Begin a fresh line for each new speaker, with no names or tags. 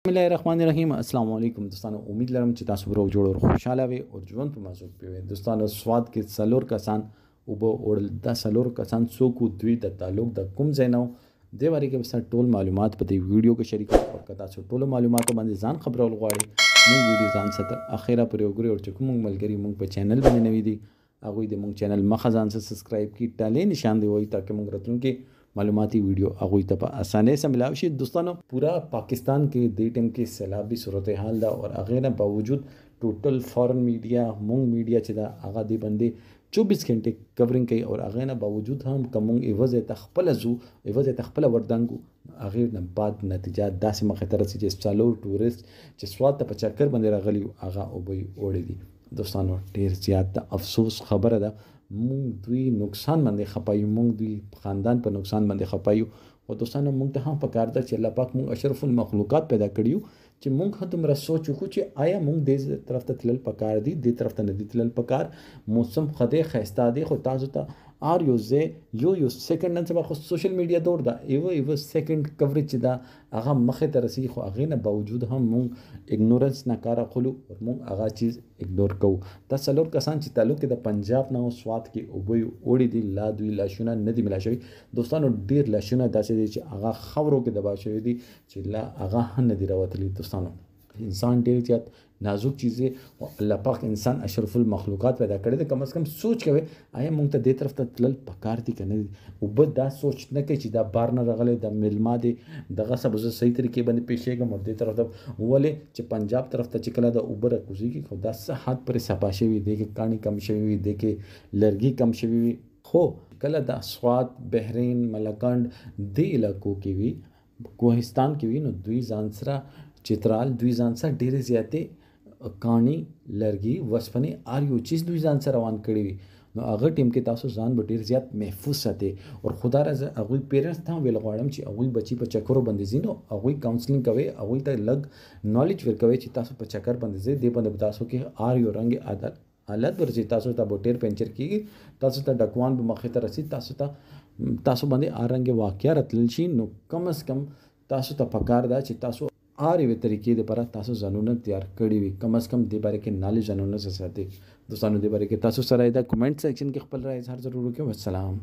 बिस्मिल्लाहिर्रहमानिर्रहीम अस्सलाम वालेकुम दोस्तों, उम्मीद लरम چې تاسو برو جوړ او خوشاله وي او ژوند په مازوک پیوي دوستانو. سواد کې څلور کسان وبو اورل دا څلور کسان څوک دوی د تعلق د کوم ځای نه د وری کې بس ټول معلومات په دې ویډیو کې شریک او کدا څو ټول معلوماتو باندې ځان خبرول غواړي نو ویډیو ځان سره اخیرا پرې وګورئ او چې کوم ملګری مونږ په چینل باندې نوی دي هغه د مونږ چینل مخه ځان سره سبسکرایب کی ټاله نشان دی وای تاکي مونږ راتلونکي मालूमाती वीडियो अगुई तब आसानी से मिला दोस्तों. पूरा पाकिस्तान के दे टाइम के सैलाबी सूरत हाल दा और अगेर बावजूद टोटल फॉरेन मीडिया मूंग मीडिया चिदा आगा दी बंदे 24 घंटे कवरिंग कई और अगेर बावजूद हम कमंग एवज तखपल जू एवज तखपल वर्दांगू अगेर बाद नतीजा दास मखतर से जे चालो टूरिस्ट जे स्वाद त पचकर बंदे रगली आगा ओबई ओड़े दी दोस्तों. ढेर ज्यादा अफसोस खबर है مونږ دوی نقصان باندې خپایو مونږ دوی خاندان په نقصان باندې خپایو او دوستانو مونږ ته هم پکار ده چې الله پاک مونږ اشرف المخلوقات پیدا کړیو چې مونږ هم را سوچ وکړو چې آیا مونږ دې طرف ته تلل پکار دي دې طرف ته نه دي تلل پکار. موسم خدای خسته دي خو تاسو ته آر یو سیکنډ نن سبا خو سوشل میډیا دور ده ایو سیکنډ کوریج دا هغه مخه ته رسی خو هغه نه باوجود هم مونږ اګنورنس نه کار اخلو او مونږ هغه چیز اګنور کوو. دا څلور کسان چې تعلق د پنجاب نه او سواد کې او بوي اوړي دي لا دوی لاشونه نه دي ملا شوی دوستانو. ډیر لاشونه داسې دي چې هغه خبرو کې دبا شوی دي چې لا هغه نه دي راوتلي دوستانو. انسان ډیر زیات نازک چیزه او الله پاک انسان اشرف المخلوقات پیدا کړی دی. کم از کم سوچ کوي آیا مونږ ته دې طرف ته تلل پکار دي کنه او بد دا سوچ نه کوي چې دا بار نه رغله د ملما دي دغه سبب صحیح طریقې باندې پیښېږم او دې طرف ته ولې چې پنجاب طرف ته چکلا د اوبر کوزي کې خدا صحت پر صفا شوی دی کې کانی کم شوی دی کې لرګي کم شوی خو کله د سواد بحرین ملکند دی علاقو کې وی کوهستان کې وی نو دوی ځان سره چترال دوی ځان سره ډېرې زیاتې کانی لرګي وسپنې هر یو چیز دوی ځان سره روان کړی وي نو هغه ټیم کې تاسو ځان به ډېر زیات محفوظ ساتئ او خدا راځه هغوی پیرنټس ته هم ویل غواړم چې هغوی بچي په چکرو باندې ځي نو هغوی کاونسلینګ کوئ هغوی ته لږ نالج ورکوئ چې تاسو په چکر باندې ځئ دې باندې به تاسو کې هر یو رنګ حالت ورځي تاسو ته به ډېر پنچر کېږي تاسو ته ډکوان به مخې ته رسي تاسو باندې هر رنګ واقعه راتلل شي نو کم از کم تاسو ته پکار ده چې تاسو آر یو طریقې لپاره تاسو ځانونه تیار کړی وي کم از کم دې باره کې نالج ځانونه ساتي دوستانو. دې باره کې تاسو سره دا کمنټ سیکشن کې خپل رائے اظهار ضرور وکړئ. والسلام.